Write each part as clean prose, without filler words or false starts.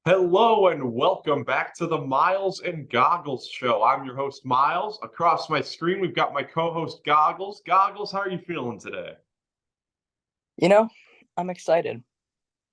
Hello and welcome back to the Miles and Goggles show. I'm your host, Miles. Across my screen, we've got my co-host, Goggles. Goggles, how are you feeling today? You know, I'm excited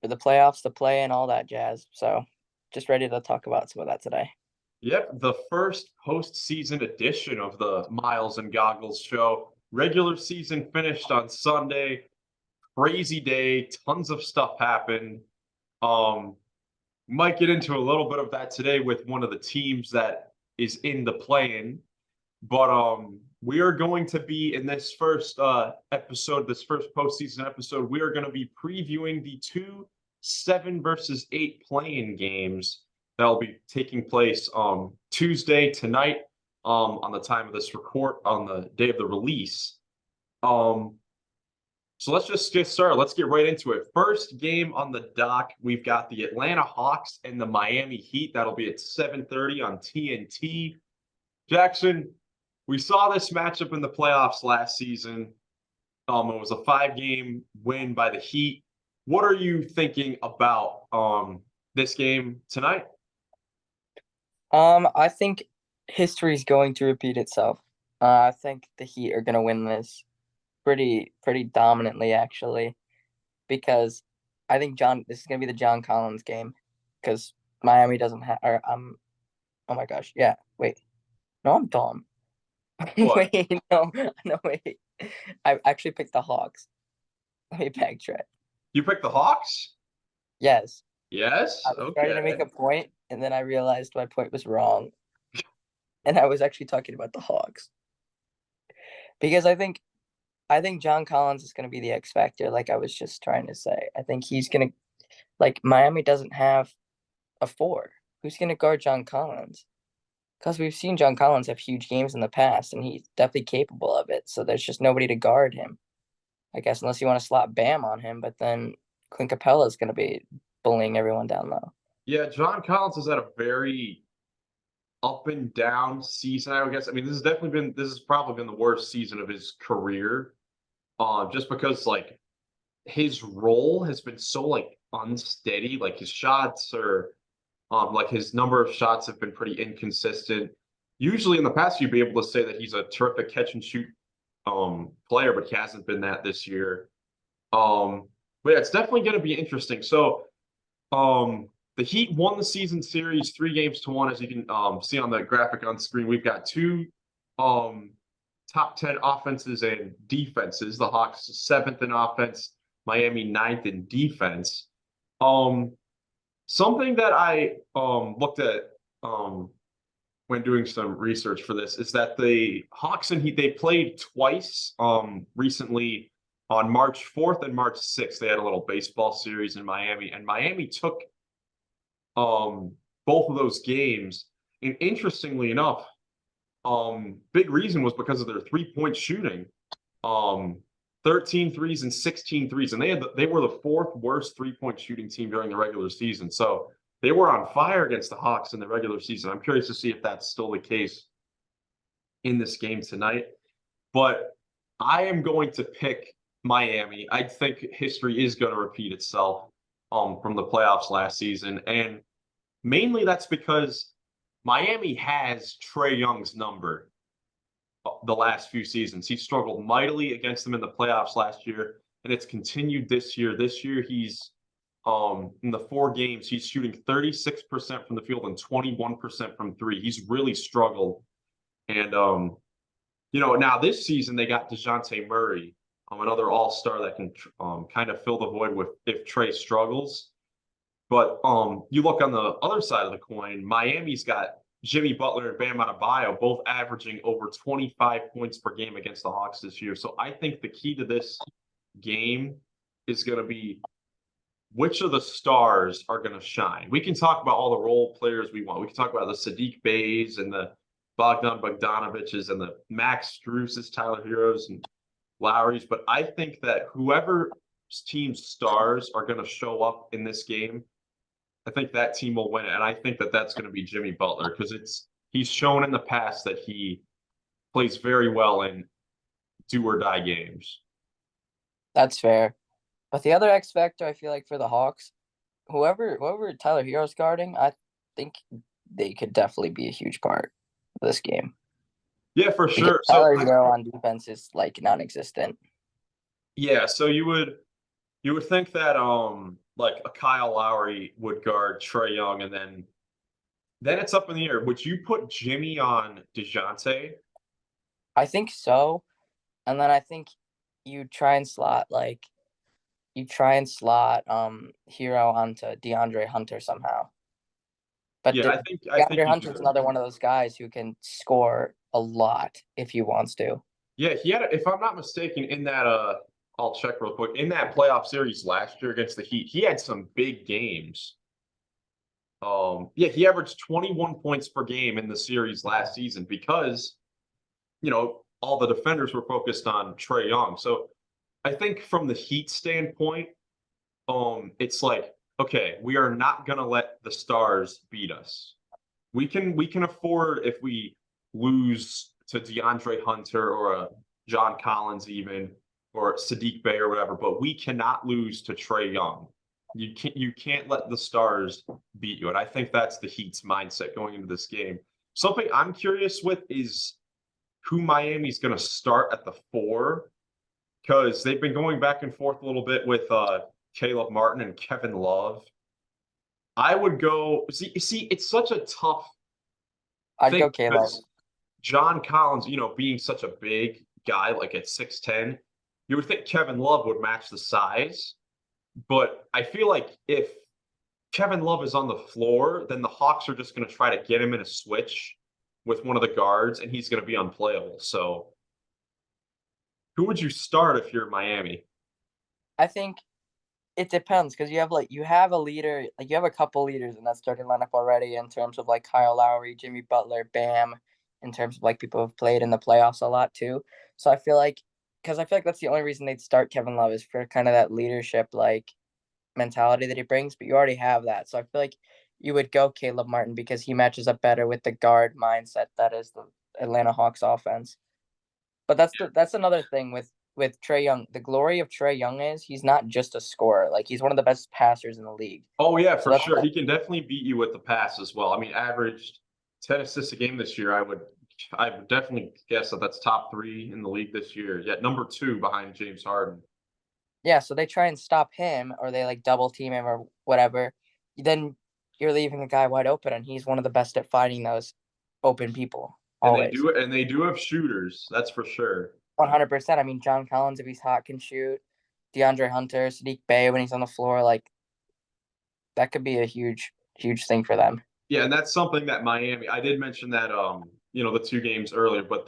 for the playoffs to play and all that jazz. So just ready to talk about some of that today. Yep, the first postseason edition of the Miles and Goggles show. Regular season finished on Sunday. Crazy day. Tons of stuff happened. Um, might get into a little bit of that today with one of the teams that is in the play-in. But we are going to be in this first episode, this first postseason episode, we are going to be previewing the two 7 versus 8 playing games that'll be taking place Tuesday tonight on the time of this record on the day of the release. Um so let's just get started. Let's get right into it. First game on the dock, we've got the Atlanta Hawks and the Miami Heat. That'll be at 7:30 on TNT. Jackson, we saw this matchup in the playoffs last season. It was a 5-game win by the Heat. What are you thinking about this game tonight? I think history is going to repeat itself. I think the Heat are going to win this pretty dominantly actually, because I think this is going to be the John Collins game, because Miami doesn't have. Oh my gosh, yeah. Wait, no, I'm dumb. What? Wait, no, no, wait. I actually picked the Hawks. Let me backtrack. You picked the Hawks? Yes, Yes. I was trying to make Okay. a point, and then I realized my point was wrong, and I was actually talking about the Hawks because I think John Collins is going to be the X factor. Like I was just trying to say, I think he's going to, like, Miami doesn't have a four. Who's going to guard John Collins? Because we've seen John Collins have huge games in the past, and he's definitely capable of it. So there's just nobody to guard him, I guess, unless you want to slot Bam on him. But then Clint Capella is going to be bullying everyone down low. Yeah, John Collins has had a very up and down season, I would guess. I mean, this has probably been the worst season of his career. Just because like his role has been so like unsteady. Like his shots are like his number of shots have been pretty inconsistent. Usually in the past, you'd be able to say that he's a terrific catch and shoot player, but he hasn't been that this year. But yeah, it's definitely going to be interesting. So the Heat won the season series 3 games to 1, as you can see on the graphic on screen. We've got two um, top 10 offenses and defenses. The Hawks 7th in offense, Miami 9th in defense. Um, something that I looked at when doing some research for this is that the Hawks and Heat, they played twice recently on March 4th and March 6th. They had a little baseball series in Miami, and Miami took um, both of those games. And interestingly enough, big reason was because of their 3-point shooting. Um, 13 threes and 16 threes. And they were the fourth worst 3-point shooting team during the regular season. So they were on fire against the Hawks in the regular season. I'm curious to see if that's still the case in this game tonight. But I am going to pick Miami. I think history is going to repeat itself from the playoffs last season. And mainly that's because Miami has Trae Young's number the last few seasons. He struggled mightily against them in the playoffs last year, and it's continued this year. This year, he's in the 4 games, he's shooting 36% from the field and 21% from three. He's really struggled. And now this season they got DeJounte Murray, another all-star that can kind of fill the void with if Trae struggles. But you look on the other side of the coin, Miami's got Jimmy Butler and Bam Adebayo both averaging over 25 points per game against the Hawks this year. So I think the key to this game is going to be which of the stars are going to shine. We can talk about all the role players we want. We can talk about the Sadiq Beys and the Bogdan Bogdanoviches and the Max Struses, Tyler Heroes, and Lowry's. But I think that whoever team's stars are going to show up in this game, I think that team will win it. And I think that that's going to be Jimmy Butler because he's shown in the past that he plays very well in do or die games. That's fair. But the other X factor I feel like for the Hawks whoever Tyler Hero's guarding, I think they could definitely be a huge part of this game Yeah, for because sure. So Tyler Hero on defense is like non-existent. yeah, so you would think that like a Kyle Lowry would guard Trey Young, and then it's up in the air. Would you put Jimmy on DeJounte? I think so, and then I think you try and slot like Hero onto DeAndre Hunter somehow. But Yeah, I think DeAndre you Hunter's do. another one of those guys who can score a lot if he wants to. Yeah, he had, if I'm not mistaken, in that I'll check real quick. In that playoff series last year against the Heat, he had some big games. Yeah, he averaged 21 points per game in the series last season because, all the defenders were focused on Trey Young. So I think from the Heat standpoint, it's like, okay, we are not gonna let the stars beat us. We can afford if we lose to DeAndre Hunter or a John Collins even or Sadiq Bey or whatever, but we cannot lose to Trey Young. You can't let the stars beat you. And I think that's the Heat's mindset going into this game. Something I'm curious with is who Miami's going to start at the 4 because they've been going back and forth a little bit with Caleb Martin and Kevin Love. I would go see it's such a tough I'd thing go Caleb. because John Collins, being such a big guy, like at 6'10", you would think Kevin Love would match the size. But I feel like if Kevin Love is on the floor, then the Hawks are just going to try to get him in a switch with one of the guards, and he's going to be unplayable. So who would you start if you're Miami? I think it depends because you have a leader, like you have a couple leaders in that starting lineup already in terms of like Kyle Lowry, Jimmy Butler, Bam, in terms of like people who've played in the playoffs a lot too. So I feel like that's the only reason they'd start Kevin Love is for kind of that leadership like mentality that he brings, but you already have that. So I feel like you would go Caleb Martin because he matches up better with the guard mindset that is the Atlanta Hawks offense. But that's another thing with Trey Young. The glory of Trey Young is he's not just a scorer. Like he's one of the best passers in the league. Oh yeah, So for that's sure. He can definitely beat you with the pass as well. I mean, averaged 10 assists a game this year. I would definitely guess that that's top 3 in the league this year. Yet number 2 behind James Harden. yeah. So they try and stop him, or they like double team him, or whatever. Then you're leaving a guy wide open, and he's one of the best at finding those open people And they always. do and they do have shooters, that's for sure. 100%. I mean, John Collins, if he's hot, can shoot. DeAndre Hunter, Sadiq Bey, when he's on the floor, like that could be a huge thing for them. Yeah, and that's something that Miami, I did mention that the 2 games earlier, but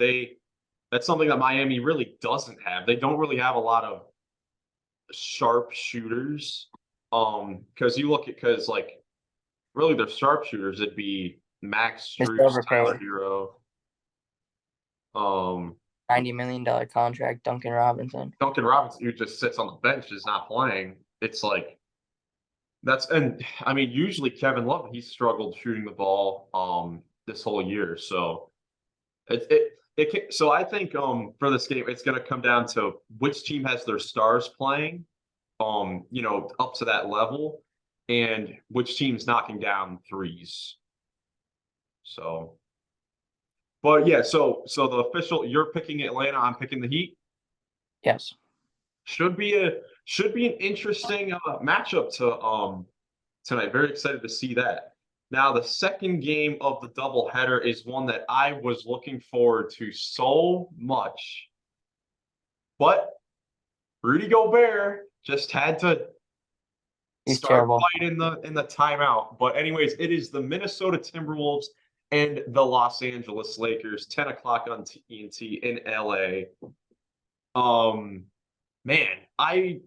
that's something that Miami really doesn't have. They don't really have a lot of sharp shooters. Because you look at because like really their sharpshooters, it'd be Max Mr. Strus, Overpaid, Tyler Hero, um, $90 million contract, Duncan Robinson. Duncan Robinson, who just sits on the bench, is not playing. It's like and I mean, usually Kevin Love, he's struggled shooting the ball this whole year. So so I think for this game, it's gonna come down to which team has their stars playing, up to that level, and which team's knocking down threes. So but yeah, so the official, you're picking Atlanta, I'm picking the Heat. Yes. Should be an interesting matchup to tonight. Very excited to see that. Now, the second game of the doubleheader is one that I was looking forward to so much, but Rudy Gobert just had to He's start terrible. fighting in the timeout. But anyways, it is the Minnesota Timberwolves and the Los Angeles Lakers, 10 o'clock on TNT in LA. Man, I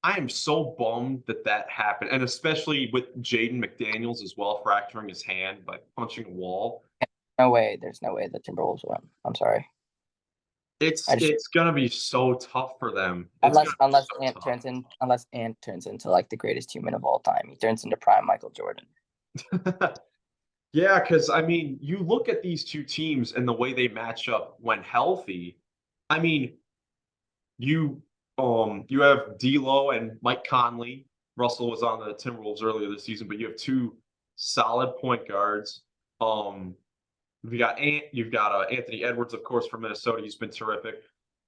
am so bummed that happened, and especially with Jaden McDaniels as well, fracturing his hand by punching a wall. No way. There's no way the Timberwolves win. I'm sorry. It's I just it's gonna be so tough for them. It's gonna be so tough. Unless Ant turns into like the greatest human of all time. He turns into prime Michael Jordan. Yeah, because I mean, you look at these two teams and the way they match up when healthy. I mean, you you have D'Lo and Mike Conley. Russell was on the Timberwolves earlier this season, but you have two solid point guards. You've got Anthony Edwards, of course, from Minnesota. He's been terrific.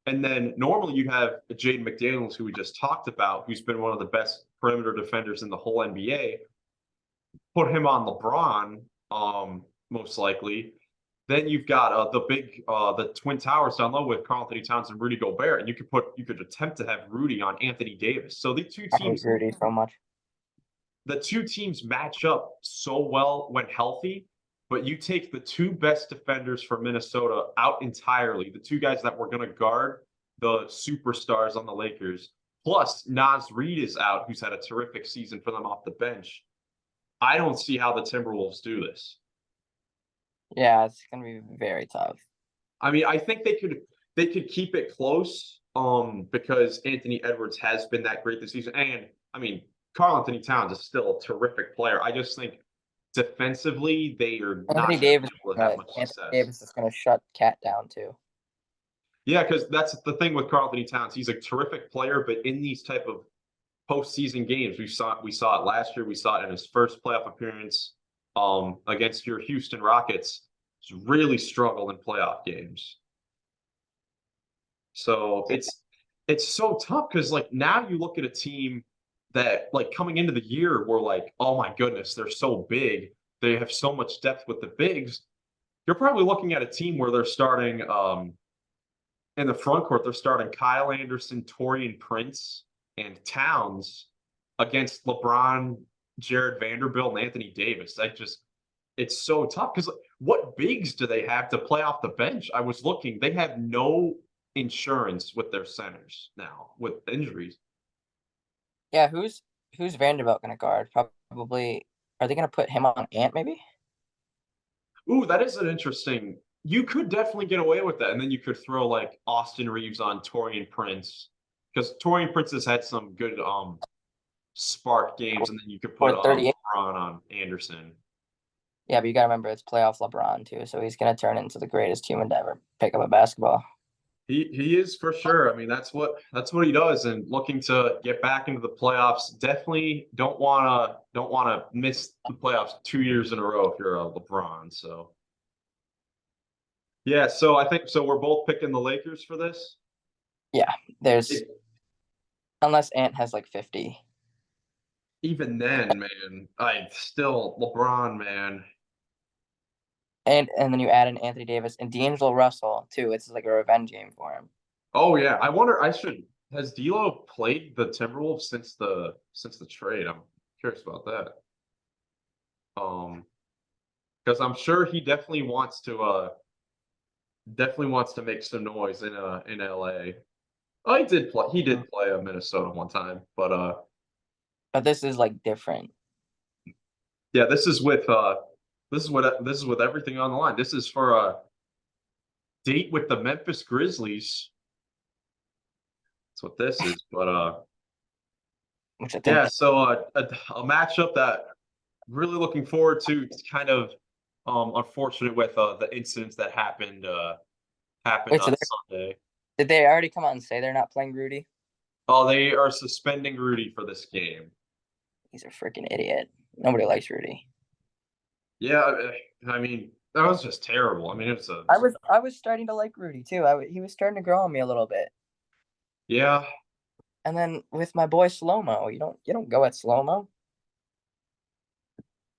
And then normally you have Jaden McDaniels, who we just talked about, who's been one of the best perimeter defenders in the whole NBA. Put him on LeBron, most likely. Then you've got the Twin Towers down low with Karl-Anthony Towns and Rudy Gobert, and you could attempt to have Rudy on Anthony Davis. So the two I hate teams, Rudy so much. the two teams match up so well when healthy. But you take the two best defenders for Minnesota out entirely, the two guys that were going to guard the superstars on the Lakers, plus Naz Reid is out, who's had a terrific season for them off the bench. I don't see how the Timberwolves do this. Yeah, it's gonna be very tough. I mean, I think they could keep it close, because Anthony Edwards has been that great this season, and I mean, Karl-Anthony Towns is still a terrific player. I just think defensively they are not Anthony going to be Davis, able to have much Anthony success. Davis is gonna shut Cat down too. Yeah, because that's the thing with Karl-Anthony Towns. He's a terrific player, but in these type of postseason games, we saw it last year. We saw it in his first playoff appearance against your Houston Rockets. He's really struggled in playoff games. So it's so tough because like now you look at a team that like coming into the year we're like, oh my goodness, they're so big. They have so much depth with the bigs. You're probably looking at a team where they're starting in the front court, they're starting Kyle Anderson, Taurean Prince, and Towns against LeBron, Jared Vanderbilt, and Anthony Davis. It's so tough because what bigs do they have to play off the bench? I was looking, they have no insurance with their centers now with injuries. Yeah, who's Vanderbilt gonna guard? Probably. Are they gonna put him on Ant maybe? Ooh, that is an interesting. You could definitely get away with that, and then you could throw like Austin Reeves on Taurean Prince because Taurean Prince has had some good spark games, and then you could put 38. LeBron on Anderson. Yeah, but you gotta remember it's playoff LeBron too, so he's gonna turn into the greatest human to ever pick up a basketball. He is for sure. I mean, that's what he does, and looking to get back into the playoffs. Definitely don't wanna miss the playoffs 2 years in a row if you're a LeBron. So yeah, so I think so. We're both picking the Lakers for this. Yeah, there's unless Ant has like 50. Even then, man, I still LeBron, man. And then you add in Anthony Davis and D'Angelo Russell too. It's like a revenge game for him. Oh yeah, I wonder. Has D'Lo played the Timberwolves since the trade? I'm curious about that. Because I'm sure he definitely wants to make some noise in LA. Oh, he did play. He did play Minnesota one time, but this is like different. yeah, this is with everything on the line. This is for a date with the Memphis Grizzlies. That's what this is. But Which I think yeah, so a matchup that really looking forward to. It's kind of unfortunate with the incidents that happened Wait, so on Sunday. did they already come out and say they're not playing Rudy? Oh, they are suspending Rudy for this game. He's a freaking idiot. Nobody likes Rudy. Yeah, I mean that was just terrible. I mean it's a. I was starting to like Rudy too. He was starting to grow on me a little bit. Yeah. And then with my boy Slow Mo, you don't go at Slow Mo.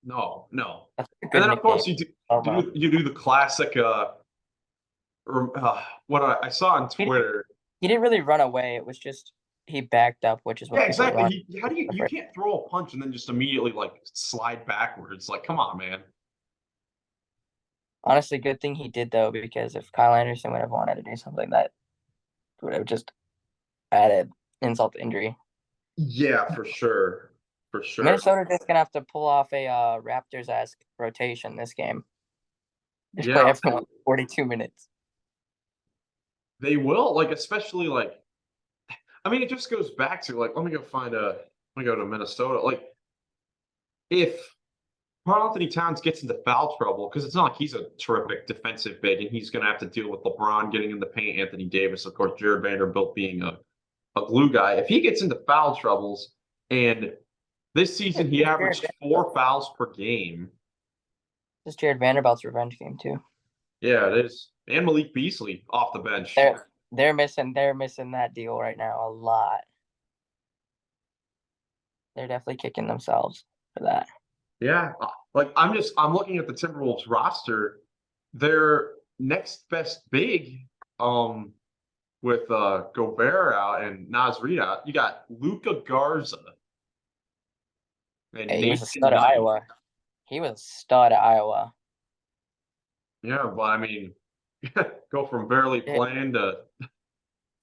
No. That's a And good then of course nickname, you Slow-Mo. do the classic what I saw on Twitter. He didn't really run away. It was just he backed up, which is what Yeah, people exactly. want. How do you can't throw a punch and then just immediately like slide backwards? Like, come on, man. Honestly, good thing he did though, because if Kyle Anderson would have wanted to do something, that would have just added insult to injury. Yeah, for sure. For sure. Minnesota just gonna have to pull off a Raptors-esque rotation this game. Just play Yeah, everyone 42 minutes. they will. Like, especially like I mean, it just goes back to like, let me go to Minnesota. Like, if Karl-Anthony Towns gets into foul trouble, because it's not like he's a terrific defensive big, and he's going to have to deal with LeBron getting in the paint, Anthony Davis, of course, Jared Vanderbilt being a glue guy. If he gets into foul troubles and This season, he averaged 4 fouls per game. This Jared Vanderbilt's revenge game too. Yeah, it is. And Malik Beasley off the bench. They're missing that deal right now a lot. They're definitely kicking themselves for that. Yeah, like I'm looking at the Timberwolves roster. Their next best big, with Gobert out and Naz Reid out, you got Luka Garza and Hey, he was a Nathan stud at Knight. Iowa. He was a stud at Iowa. Yeah, but I mean, go from barely playing to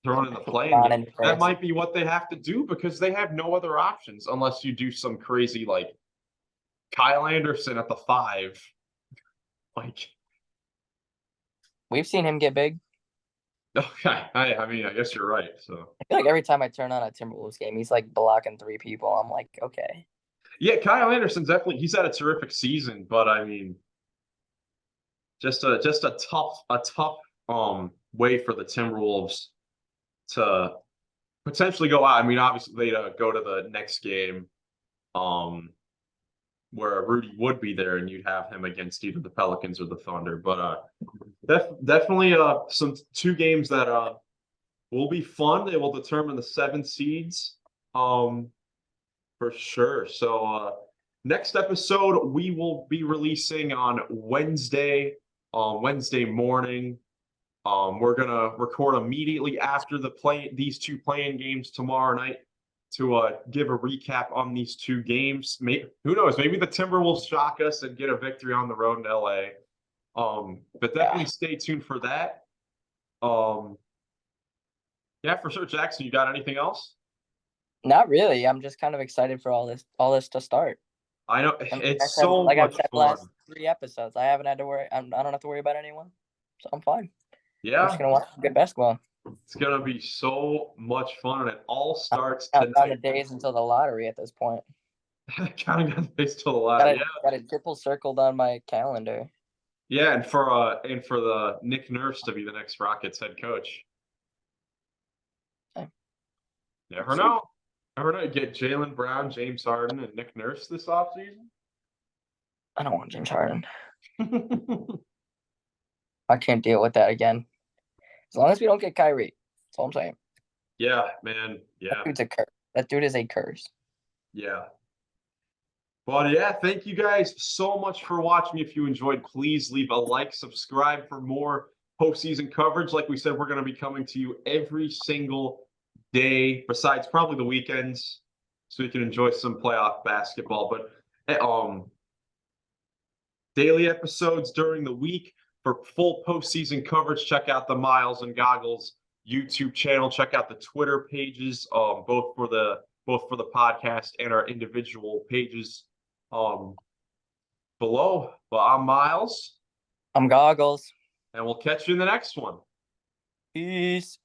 thrown in the playing Not game. in That France. might be what they have to do because they have no other options unless you do some crazy like Kyle Anderson at the 5. Like, We've seen him get big. okay, I mean, I guess you're right. So I feel like every time I turn on a Timberwolves game, he's like blocking 3 people. I'm like, okay. yeah, Kyle Anderson's definitely he's had a terrific season, but I mean, just a tough way for the Timberwolves to potentially go out. I mean, obviously they go to the next game, where Rudy would be there, and you'd have him against either the Pelicans or the Thunder. But definitely some 2 games that will be fun. They will determine the 7 seeds, for sure. So next episode we will be releasing on Wednesday morning. We're gonna record immediately after these 2 playing games tomorrow night to give a recap on these 2 games. Who knows? Maybe the Timberwolves shock us and get a victory on the road in LA. But definitely stay tuned for that. Yeah, for sure. Jackson, you got anything else? Not really. I'm just kind of excited for all this to start. I know I mean, it's so like I've much said fun. last 3 episodes, I haven't had to worry. I don't have to worry about anyone, so I'm fine. I'm Yeah, just gonna watch good basketball. it's gonna be so much fun, and it all starts Counting down the tonight. days until the lottery at this point. Counting down the days till the last. Got it triple circled on my calendar. Yeah, and for the Nick Nurse to be the next Rockets head coach. Okay. Never know. Never know. Get Jaylen Brown, James Harden, and Nick Nurse this offseason. I don't want James Harden. I can't deal with that again. As long as we don't get Kyrie, that's all I'm saying. Yeah, man. Yeah. That dude's a curse. That dude is a curse. Yeah. But yeah, thank you guys so much for watching. If you enjoyed, please leave a like, subscribe for more postseason coverage. Like we said, we're going to be coming to you every single day, besides probably the weekends, so you can enjoy some playoff basketball. But daily episodes during the week for full postseason coverage. Check out the Miles and Goggles YouTube channel. Check out the Twitter pages, both for the podcast and our individual pages below. But I'm Miles. I'm Goggles. And we'll catch you in the next one. Peace.